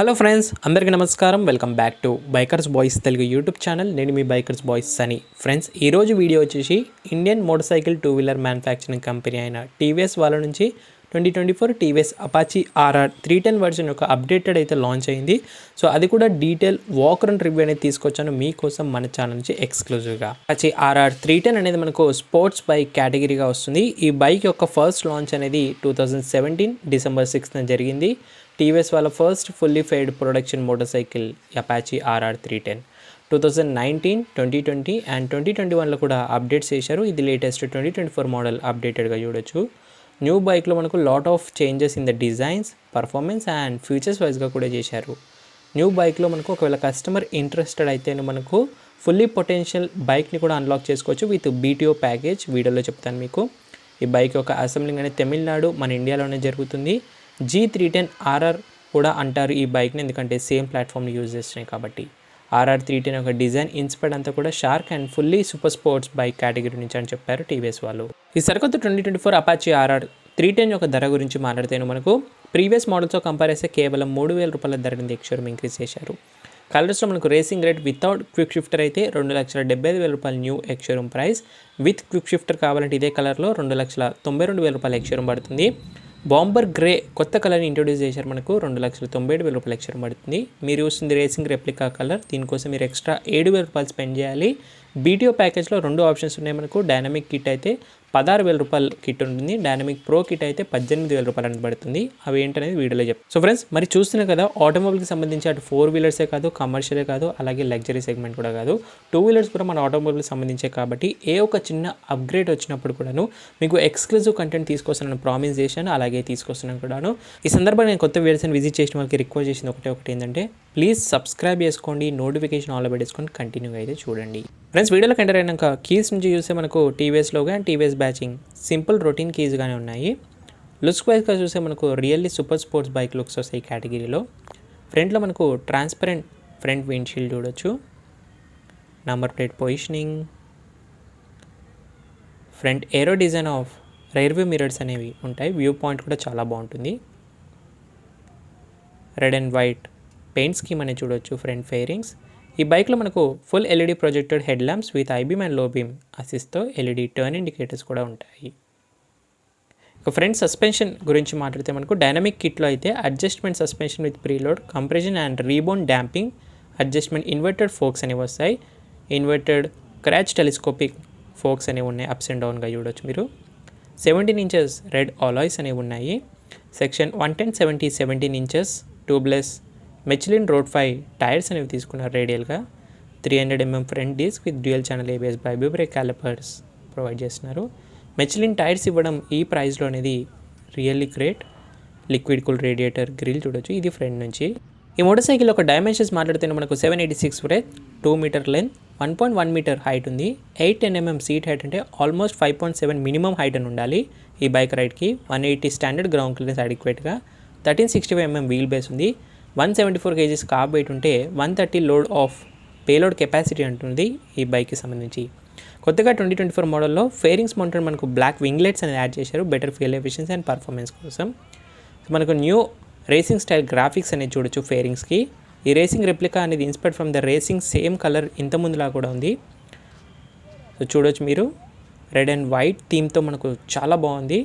Hello friends, అందరికీ నమస్కారం. Welcome back to bikers boys Telugu YouTube channel. నేను మీ బైకర్స్ బాయ్స్ సనీ. ఫ్రెండ్స్, ఈరోజు వీడియో వచ్చేసి Indian motor cycle two wheeler manufacturing company అయిన TVS వాళ్ళ నుంచి 2024 TVS Apache RR310 వర్షన్ ఒక అప్డేటెడ్ అయితే లాంచ్ అయింది. సో అది కూడా డీటెయిల్ వాక్ రన్ రివ్యూ అనేది తీసుకొచ్చాను మీకోసం మన ఛానల్ నుంచి ఎక్స్క్లూజివ్గా. Apache RR310 అనేది మనకు స్పోర్ట్స్ బైక్ కేటగిరీగా వస్తుంది. ఈ బైక్ యొక్క ఫస్ట్ లాంచ్ అనేది 2017 December 6th జరిగింది. టీవీఎస్ వాళ్ళ first fully faired production motorcycle Apache RR310 2019, 2020 and 2021లో కూడా అప్డేట్స్ చేశారు. ఇది లేటెస్ట్ 2024 మోడల్ అప్డేటెడ్గా చూడొచ్చు. న్యూ బైక్లో మనకు lot of changes in the designs, performance and features వైజ్గా కూడా చేశారు. న్యూ బైక్లో మనకు ఒకవేళ కస్టమర్ ఇంట్రెస్టెడ్ అయితే మనకు ఫుల్లీ పొటెన్షియల్ బైక్ని కూడా అన్లాక్ చేసుకోవచ్చు విత్ BTO ప్యాకేజ్. వీడియోలో చెప్తాను మీకు. ఈ బైక్ యొక్క అసెంబ్లింగ్ అనేది తమిళనాడు, మన ఇండియాలోనే జరుగుతుంది. G310 RR కూడా అంటారు ఈ బైక్ని, ఎందుకంటే సేమ్ ప్లాట్ఫామ్ని యూజ్ చేస్తున్నాయి కాబట్టి. RR310 యొక్క డిజైన్ ఇన్స్పైర్డ్ అంతా కూడా shark and fully super sports bike category నుంచి అని చెప్పారు టీవీఎస్ వాళ్ళు. ఈ సరికొత్త 2024 Apache RR310 యొక్క ధర గురించి మాట్లాడితేనే మనకు ప్రీవియస్ మోడల్స్తో కంపేర్ చేస్తే కేవలం 3,000 రూపాయల ధరని ఎక్స్షోరూమ్ ఇంక్రీజ్ చేశారు. కలర్స్లో మనకు racing rate without quick shifter అయితే 2,75,000 రూపాయలు new ex-showroom price. With quick shifter కావాలంటే ఇదే కలర్లో 2,92,000 రూపాయలు ఎక్స్షోరూమ్ పడుతుంది. బాంబర్ గ్రే కొత్త కలర్ని ఇంట్రొడ్యూస్ చేశారు. మనకు 2,97,000 రూపాయలు ఎక్స్ట్రా పడుతుంది. మీరు చూస్తుంది రేసింగ్ రెప్లికా కలర్. దీనికోసం మీరు ఎక్స్ట్రా 7,000 రూపాయలు స్పెండ్ చేయాలి. BTO ప్యాకేజ్లో 2 ఆప్షన్స్ ఉన్నాయి మనకు. డైనమిక్ కిట్ అయితే 16,000 రూపాయలు కిట్ ఉంటుంది. డైనమిక్ ప్రో కిట్ అయితే 18,000 రూపాయలు అనేది పడుతుంది. అవి ఏంటనేది వీడియోలో చెప్తాను. సో ఫ్రెండ్స్, మరి చూస్తున్నాయి కదా, ఆటోమొబైల్కి సంబంధించి అటు 4 వీలర్సే కాదు, కమర్షియలే కాదు, అలాగే లగ్జరీ సెగ్మెంట్ కూడా కాదు, 2 వీలర్స్ కూడా మన ఆటోమొబైల్కి సంబంధించే కాబట్టి ఏ ఒక చిన్న అప్గ్రేడ్ వచ్చినప్పుడు కూడాను మీకు ఎక్స్క్లూజివ్ కంటెంట్ తీసుకొస్తానని ప్రామిస్ చేశాను, అలాగే తీసుకొస్తున్నాను కూడాను. ఈ సందర్భంగా నేను కొత్త వీడియోస్ని విజిట్ చేసిన వాళ్ళకి రిక్వెస్ట్ చేసింది ఒకటి ఏంటంటే ప్లీజ్ సబ్స్క్రైబ్ చేసుకోండి, నోటిఫికేషన్ ఆల్ పెట్టేసుకొని కంటిన్యూగా అయితే చూడండి. ఫ్రెండ్స్, వీడియోలోకి ఎంటర్ అయినాక కీస్ నుంచి చూస్తే మనకు TVS logo and TVS badging simple routine కీస్గానే ఉన్నాయి. లుక్స్ వైజ్గా చూస్తే మనకు really super sports bike looks వస్తాయి ఈ కేటగిరీలో. ఫ్రంట్లో మనకు ట్రాన్స్పరెంట్ ఫ్రంట్ విండ్షీల్డ్ చూడొచ్చు. Number plate positioning, front aero design of rear view mirrors అనేవి ఉంటాయి. వ్యూ పాయింట్ కూడా చాలా బాగుంటుంది. Red and white paint scheme అనేది చూడొచ్చు. Front fairings. ఈ బైక్లో మనకు full LED projected head lamps with high beam and low beam అసిస్ట్తో LED turn indicators కూడా ఉంటాయి. ఇక ఫ్రంట్ సస్పెన్షన్ గురించి మాట్లాడితే మనకు డైనమిక్ కిట్లో అయితే adjustment suspension with preload, compression and rebound damping, adjustment inverted forks అనేవి వస్తాయి. ఇన్వర్టెడ్ క్రాచ్ టెలిస్కోపిక్ ఫోక్స్ అనేవి ఉన్నాయి. అప్స్ అండ్ డౌన్గా చూడొచ్చు మీరు. 17 inches రెడ్ అలాయ్స్ అనేవి ఉన్నాయి. Section 110/70 17 inches tubeless Michelin road 5 tyres అనేవి తీసుకున్నారు రేడియల్గా. 300 mm front disc with dual channel ABS ByBre brake calipers provide చేస్తున్నారు. మెచ్లిన్ టైర్స్ ఇవ్వడం ఈ ప్రైస్లో అనేది really great. Liquid cool radiator grill చూడొచ్చు. ఇది ఫ్రంట్ నుంచి. ఈ మోటార్ సైకిల్ ఒక డైమెన్షన్స్ మాట్లాడితే మనకు 786 breadth, 2 meter length, 1.1 meter height ఉంది. 810 mm సీట్ హైట్ అంటే ఆల్మోస్ట్ 5.7 మినిమం హైట్ అని ఉండాలి ఈ బైక్ రైడ్కి. 180 స్టాండర్డ్ గ్రౌండ్ క్లియరెన్స్ అడిక్వేట్గా. 1365 mm వీల్ బేస్ ఉంది. 174 kgs కార్బ్ వెయిట్ ఉంటే 130 లోడ్ ఆఫ్ పేలోడ్ కెపాసిటీ అంటుంది ఈ బైక్కి సంబంధించి. కొత్తగా 2024 మోడల్లో ఫేరింగ్స్ మౌంటెడ్ మనకు బ్లాక్ వింగ్లెట్స్ అనేది యాడ్ చేశారు better fuel efficiency and performance కోసం. మనకు న్యూ రేసింగ్ స్టైల్ గ్రాఫిక్స్ అనేది చూడొచ్చు ఫేరింగ్స్కి. ఈ రేసింగ్ రెప్లికా అనేది inspired from the racing same colour ఇంత ముందులా కూడా ఉంది. సో చూడొచ్చు మీరు. రెడ్ అండ్ వైట్ థీమ్తో మనకు చాలా బాగుంది.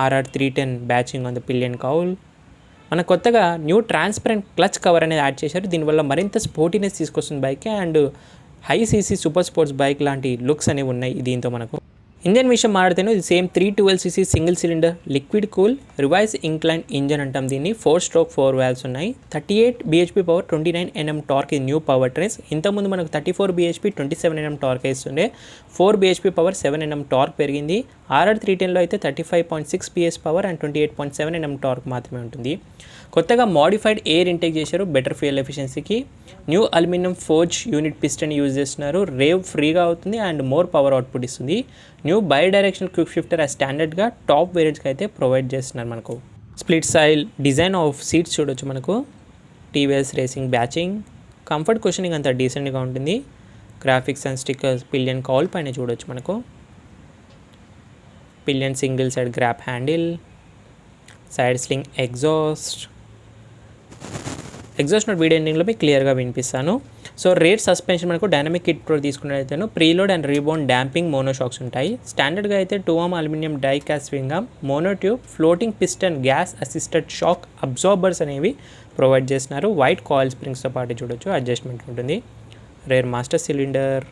RR310 badging on the pillion cowl. మన కొత్తగా న్యూ ట్రాన్స్పరెంట్ క్లచ్ కవర్ అనేది యాడ్ చేశారు. దీనివల్ల మరింత స్పోర్టీనెస్ తీసుకొస్తుంది bike and high CC super sports bike లాంటి లుక్స్ అనేవి ఉన్నాయి దీంతో మనకు. ఇంజన్ విషయం మాట్లాడితేనే ఇది same 312cc single cylinder liquid cool reverse incline engine అంటాం దీన్ని. 4-stroke 4 valves ఉన్నాయి. 38 bhp పవర్, 29 Nm టార్క్ ఇది న్యూ పవర్ ట్రేస్. ఇంతకుముందు మనకు 34 bhp 27 Nm టార్క్ వేస్తుండే. 4 bhp పవర్, 7 Nm టార్క్ పెరిగింది. RR310లో అయితే 35.6 PS power and 28.7 Nm torque మాత్రమే ఉంటుంది. కొత్తగా మోడిఫైడ్ ఎయిర్ ఇంటేక్ చేశారు బెటర్ ఫ్యూయల్ ఎఫిషియన్సీకి. New aluminium forge unit piston use చేస్తున్నారు. రేవ్ ఫ్రీగా అవుతుంది అండ్ మోర్ పవర్ అవుట్పుట్ ఇస్తుంది. New bidirectional quick shifter ఆ స్టాండర్డ్గా టాప్ వేరియంట్స్కి అయితే ప్రొవైడ్ చేస్తున్నారు మనకు. Split style design of seats చూడొచ్చు మనకు. TVS racing badging, comfort cushioning అంతా డీసెంట్గా ఉంటుంది. Graphics and stickers pillion cowl పైన చూడొచ్చు మనకు. Pillion single side grab handle, side sling exhaust, exhaust note video ఎండింగ్లో మీకు క్లియర్గా వినిపిస్తాను. సో రేర్ సస్పెన్షన్ మనకు డైనమిక్ కిట్ ప్రో తీసుకున్నట్లయితే preload and rebound damping mono shocks ఉంటాయి. స్టాండర్డ్గా అయితే 2 ohm aluminium die cast swing arm, mono tube, floating piston, gas assisted shock absorbers అనేవి ప్రొవైడ్ చేస్తున్నారు. వైట్ కాయిల్ స్ప్రింగ్స్తో పాటు చూడొచ్చు, అడ్జస్ట్మెంట్ ఉంటుంది. రేర్ మాస్టర్ సిలిండర్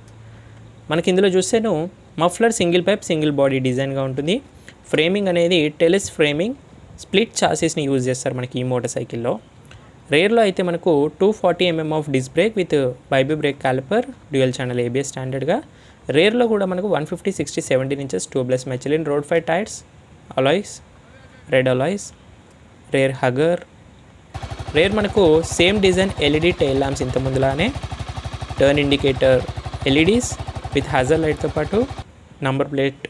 మనకి ఇందులో చూస్తేను muffler single pipe single body డిజైన్గా ఉంటుంది. ఫ్రేమింగ్ అనేది టెలిస్ ఫ్రేమింగ్, స్ప్లిట్ చాసెస్ని యూజ్ చేస్తారు మనకి ఈ మోటార్ సైకిల్లో. రేర్లో అయితే మనకు 240 mm of disc brake with ByBre brake caliper, dual channel ABS స్టాండర్డ్గా. రేర్లో కూడా మనకు 150, 60, 17 inches tubeless Michelin road 5 tyres, alloys, red alloys. Rear hugger. Rear మనకు same design LED tail lamps ఇంత ముందులానే, turn indicator LEDs with hazard లైట్తో పాటు, number plate,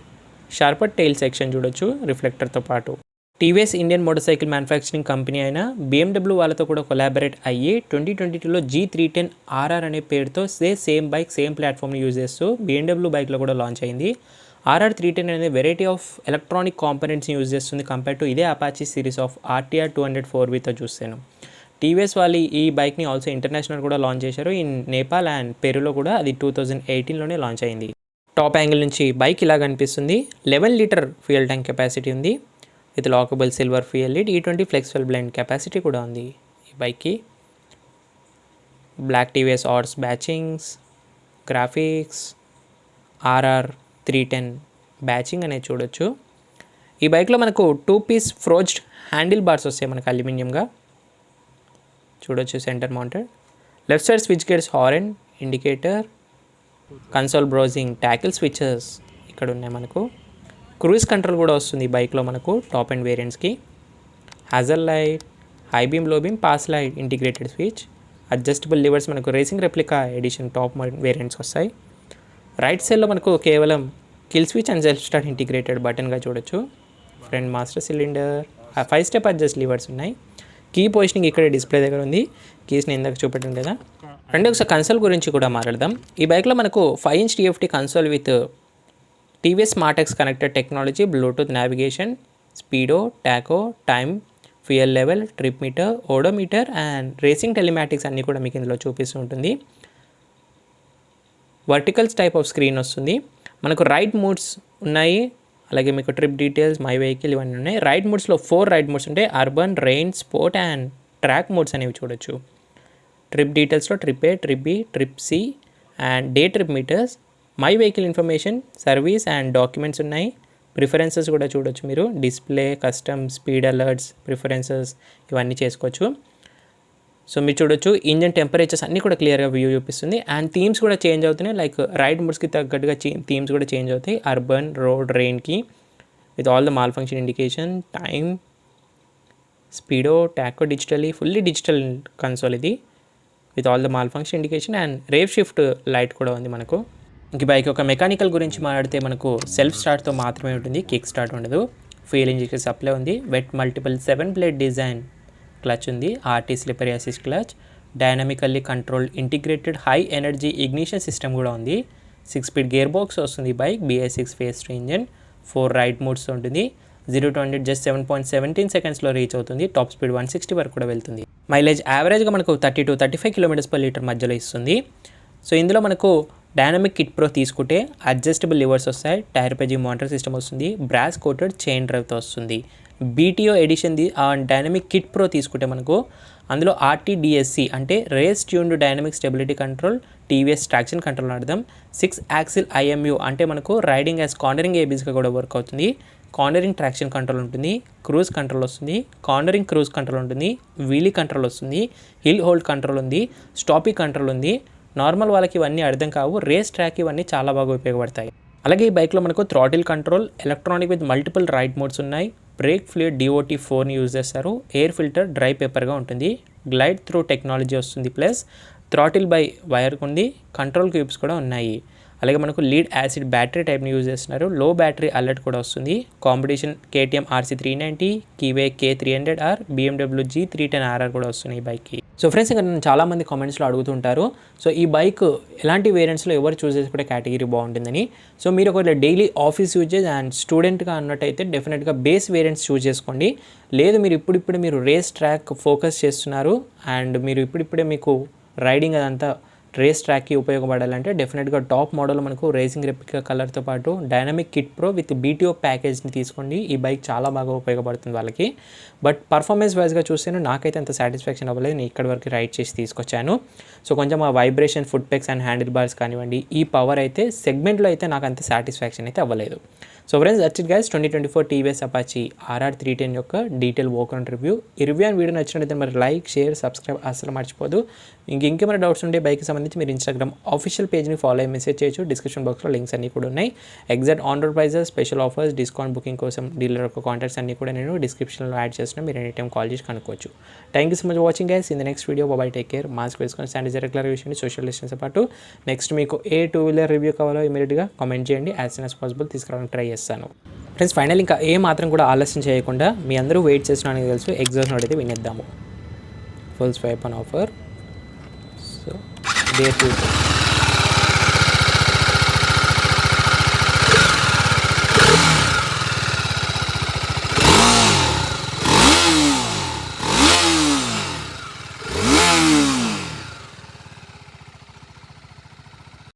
sharper tail section చూడొచ్చు రిఫ్లెక్టర్తో పాటు. TVS Indian motorcycle manufacturing company అయిన BMW వాళ్ళతో కూడా కొలాబరేట్ అయ్యి 2022లో G310 RR అనే పేరుతో సేమ్ బైక్ సేమ్ ప్లాట్ఫామ్ని యూజ్ చేస్తూ BMW బైక్లో కూడా లాంచ్ అయింది. RR310 అనేది వెరైటీ ఆఫ్ ఎలక్ట్రానిక్ కాంపోనెంట్స్ని యూజ్ చేస్తుంది కంపేర్ టు ఇదే అపాచీ సిరీస్ ఆఫ్ RTR 200 చూస్తాను. TVS వాళ్ళు ఈ బైక్ని ఆల్సో ఇంటర్నేషనల్ కూడా లాంచ్ చేశారు. ఇన్ నేపాల్ అండ్ పెరులో కూడా అది 2018లోనే లాంచ్ అయింది. టాప్ యాంగిల్ నుంచి బైక్ ఇలా కనిపిస్తుంది. 11 లీటర్ ఫ్యూయల్ ట్యాంక్ కెపాసిటీ ఉంది with lockable silver fuel lead. E20 flexible blend capacity కూడా ఉంది ఈ బైక్కి. బ్లాక్ TVS ఆర్స్ బ్యాచింగ్స్, గ్రాఫిక్స్, RR310 బ్యాచింగ్ అనేది చూడొచ్చు. ఈ బైక్లో మనకు 2-piece ఫ్రోజ్డ్ హ్యాండిల్ బార్స్ వస్తాయి మనకు అల్యూమినియంగా చూడొచ్చు, centre mounted. Left side switch gears, horn indicator, console browsing, tackle switches ఇక్కడ ఉన్నాయి మనకు. క్రూయిజ్ కంట్రోల్ కూడా వస్తుంది ఈ బైక్లో మనకు టాప్ అండ్ వేరియంట్స్కి. Hazard light, high beam, low beam, pass light, integrated switch, adjustable levers మనకు racing replica edition top variants వస్తాయి. రైట్ సైడ్లో మనకు కేవలం kill switch and self start integrated బటన్గా చూడొచ్చు. Front master cylinder, 5 step adjust levers ఉన్నాయి. Key positioning ఇక్కడ display దగ్గర ఉంది, కీస్ని ఇందాక చూపెట్టాను కదా. రెండు ఒకసారి కన్సోల్ గురించి కూడా మాట్లాడదాం. ఈ బైక్లో మనకు 5-inch TFT console with TVS SmartX connected technology, Bluetooth navigation, speedo, Taco, time, fuel level, trip meter, odometer and racing telematics అన్నీ కూడా మీకు ఇందులో చూపిస్తూ ఉంటుంది. వర్టికల్స్ టైప్ ఆఫ్ స్క్రీన్ వస్తుంది మనకు. రైడ్ మోడ్స్ ఉన్నాయి, అలాగే మీకు ట్రిప్ డీటెయిల్స్, మై వెహికల్ ఇవన్నీ ఉన్నాయి. రైడ్ మోడ్స్లో 4 రైడ్ మోడ్స్ ఉంటాయి, urban, rain, sport and track modes అనేవి చూడొచ్చు. ట్రిప్ డీటెయిల్స్లో trip A, trip B, trip C and day trip meters, my vehicle information, service and documents ఉన్నాయి. ప్రిఫరెన్సెస్ కూడా చూడొచ్చు మీరు, display, custom, speed alerts, preferences ఇవన్నీ చేసుకోవచ్చు. సో మీరు చూడొచ్చు ఇంజన్ టెంపరేచర్స్ అన్నీ కూడా క్లియర్గా వ్యూ చూపిస్తుంది. అండ్ థీమ్స్ కూడా చేంజ్ అవుతున్నాయి, లైక్ రైడ్ మోడ్స్కి తగ్గట్టుగా థీమ్స్ కూడా చేంజ్ అవుతాయి. అర్బన్, రోడ్, రెయిన్కి with all the malfunction indication, time, speedo, tacho digitally, fully digital console ఇది with all the malfunction indication. And rev shift light కూడా ఉంది మనకు. ఇంక బైక్ ఒక మెకానికల్ గురించి మాట్లాడితే మనకు సెల్ఫ్ స్టార్ట్తో మాత్రమే ఉంటుంది, కిక్ స్టార్ట్ ఉండదు. ఫ్యూయల్ ఇంజెక్షన్ సప్లై ఉంది, wet multiple 7 blade design clutch ఉంది, RT slippery assist clutch, dynamically control integrated high energy ignition system కూడా ఉంది. 6-speed గేర్ బాక్స్ వస్తుంది బైక్, BS6 phase 3 ఇంజన్, 4 రైడ్ మోడ్స్ ఉంటుంది. 0-100 జస్ట్ 7.17 secondsలో రీచ్ అవుతుంది. టాప్ స్పీడ్ 160 వరకు కూడా వెళ్తుంది. మైలేజ్ యావరేజ్గా మనకు 30-35 km/లీటర్ మధ్యలో ఇస్తుంది. సో ఇందులో మనకు డైనమిక్ కిట్ ప్రో తీసుకుంటే అడ్జస్టబుల్ లివర్స్ వస్తాయి, టైర్ పేజీ మానిటర్ సిస్టమ్ వస్తుంది, బ్రాస్ కోటెడ్ చైన్ డ్రైవ్తో వస్తుంది. BTO edition dynamic kit pro తీసుకుంటే మనకు అందులో RTDSC అంటే race tuned dynamic stability control, TVS traction control అర్థం. 6-axle IMU అంటే మనకు రైడింగ్ యాజ్ కార్నరింగ్ ABSగా కూడా వర్క్ అవుతుంది. కార్నరింగ్ ట్రాక్షన్ కంట్రోల్ ఉంటుంది, క్రూజ్ కంట్రోల్ వస్తుంది, కార్నరింగ్ క్రూజ్ కంట్రోల్ ఉంటుంది, వీలీ కంట్రోల్ వస్తుంది, హిల్ హోల్డ్ కంట్రోల్ ఉంది, స్టాపీ కంట్రోల్ ఉంది. నార్మల్ వాళ్ళకి ఇవన్నీ అర్థం కావు, రేస్ ట్రాక్ ఇవన్నీ చాలా బాగా ఉపయోగపడతాయి. అలాగే ఈ బైక్లో మనకు throttle control, electronic with multiple ride modes ఉన్నాయి. బ్రేక్ ఫ్లూయిడ్ DOT4ని యూజ్ చేస్తారు. ఎయిర్ ఫిల్టర్ డ్రై పేపర్గా ఉంటుంది. గ్లైడ్ త్రూ టెక్నాలజీ వస్తుంది, ప్లస్ థ్రాటిల్ బై వైర్ ఉంది. కంట్రోల్ క్యూబ్స్ కూడా ఉన్నాయి. అలాగే మనకు లీడ్ యాసిడ్ బ్యాటరీ టైప్ని యూజ్ చేస్తున్నారు. లో బ్యాటరీ అలర్ట్ కూడా వస్తుంది. Competition KTM RC390, keyway K300R, BMW G310RR కూడా వస్తున్నాయి ఈ బైక్కి. సో ఫ్రెండ్స్, ఇంకా నన్ను చాలామంది కామెంట్స్లో అడుగుతుంటారు, సో ఈ బైక్ ఎలాంటి వేరియంట్స్లో ఎవరు చూస్ చేసుకుంటే కేటగిరీ బాగుంటుందని. సో మీరు ఒకవేళ డైలీ ఆఫీస్ యూజెస్ అండ్ స్టూడెంట్గా అన్నట్టయితే డెఫినెట్గా బేస్ వేరియంట్స్ చూస్ చేసుకోండి. లేదు మీరు ఇప్పుడిప్పుడే మీరు రేస్ ట్రాక్ ఫోకస్ చేస్తున్నారు అండ్ మీరు ఇప్పుడిప్పుడే మీకు రైడింగ్ అదంతా రేస్ ట్రాక్కి ఉపయోగపడాలంటే డెఫినెట్గా టాప్ మోడల్ మనకు రేసింగ్ రెప్లికా కలర్తో పాటు dynamic kit pro with BTO ప్యాకేజ్ని తీసుకోండి. ఈ బైక్ చాలా బాగా ఉపయోగపడుతుంది వాళ్ళకి. బట్ పర్ఫార్మెన్స్ వైజ్గా చూస్తే నాకైతే అంత సాటిస్ఫాక్షన్ అవ్వలేదు. నేను ఇక్కడి వరకు రైడ్ చేసి తీసుకొచ్చాను. సో కొంచెం ఆ vibration, foot pegs and handlebars కానివ్వండి, ఈ పవర్ అయితే సెగ్మెంట్లో అయితే నాకు అంత సాటిస్ఫాక్షన్ అయితే అవ్వలేదు. So friends, that's it guys, 2024 TVS Apache RR310 యొక్క డీటెయిల్ వాక్ అండ్ రివ్యూ. ఈ రివ్యూ అండ్ వీడియో నచ్చినట్లయితే మరి లైక్, షేర్, సబ్స్క్రైబ్ అసలు మర్చిపోదు. ఇంకేమైనా డౌట్స్ ఉంటే బైక్కి సంబంధించి మీరు ఇన్స్టాగ్రామ్ ఆఫీషియల్ పేజ్ని ఫాలో అయ్యి మెసేజ్ చేయొచ్చు. డిస్క్రిప్షన్ బాక్స్లో లింక్స్ అన్నీ కూడా ఉన్నాయి. Exact on road prices, special offers, discount booking కోసం డీలర్ యొక్క కాంటాక్ట్స్ అన్నీ కూడా నేను డిస్క్రిప్షన్లో యాడ్ చేస్తున్నా. మీరు ఎనీ టైం కాల్ చేసి కనుక్కోవచ్చు. Thank you so much watching guys. In the next video bye take care. Mask వేసుకొని శానిటైజర్ రెగ్యులర్ యూస్ చేయండి, సోషల్ డిస్టెన్స్ పాటు. నెక్స్ట్ మీకు ఏ 2-వీలర్ రివ్యూ కావాలో ఇమీడియట్గా కామెంట్ చేయండి. యాజ్ సూన్ యాజ్ పాసిబుల్ తీసుకురావడానికి ట్రై చేస్తాను. ఫ్రెండ్స్, ఫైనల్ ఇంకా ఏ మాత్రం కూడా ఆలస్యం చేయకుండా మీ అందరూ వెయిట్ చేస్తున్నానికి తెలుసు, ఎగ్జాస్ట్ నోట్ అయితే వినేద్దాము. Full swipe on offer. So day 2